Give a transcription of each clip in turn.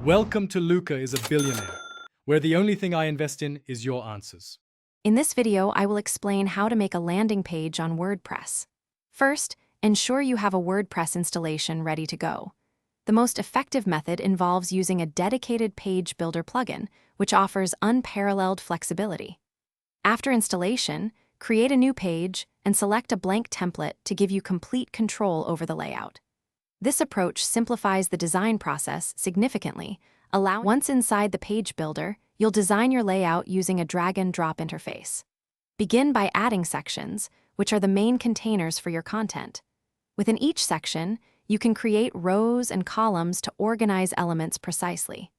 Welcome to Luca is a Billionaire, where the only thing I invest in is your answers. In this video, I will explain how to make a landing page on WordPress. First, ensure you have a WordPress installation ready to go. The most effective method involves using a dedicated page builder plugin, which offers unparalleled flexibility. After installation, create a new page and select a blank template to give you complete control over the layout. This approach simplifies the design process significantly. Once inside the page builder, you'll design your layout using a drag-and-drop interface. Begin by adding sections, which are the main containers for your content. Within each section, you can create rows and columns to organize elements precisely.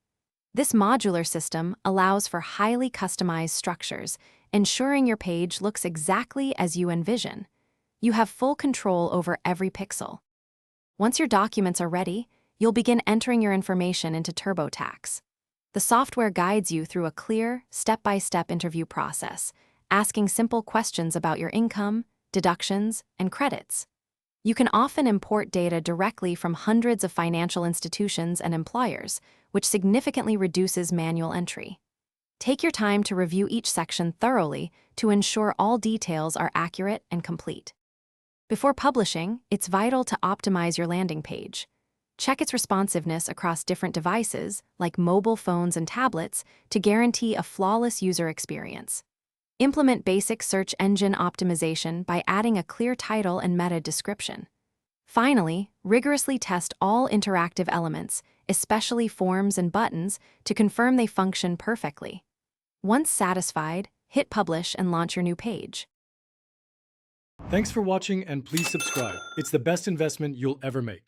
This modular system allows for highly customized structures, ensuring your page looks exactly as you envision. You have full control over every pixel. Once your documents are ready, you'll begin entering your information into TurboTax. The software guides you through a clear, step-by-step interview process, asking simple questions about your income, deductions, and credits. You can often import data directly from hundreds of financial institutions and employers, which significantly reduces manual entry. Take your time to review each section thoroughly to ensure all details are accurate and complete. Before publishing, it's vital to optimize your landing page. Check its responsiveness across different devices, like mobile phones and tablets, to guarantee a flawless user experience. Implement basic search engine optimization by adding a clear title and meta description. Finally, rigorously test all interactive elements, especially forms and buttons, to confirm they function perfectly. Once satisfied, hit publish and launch your new page. Thanks for watching and please subscribe. It's the best investment you'll ever make.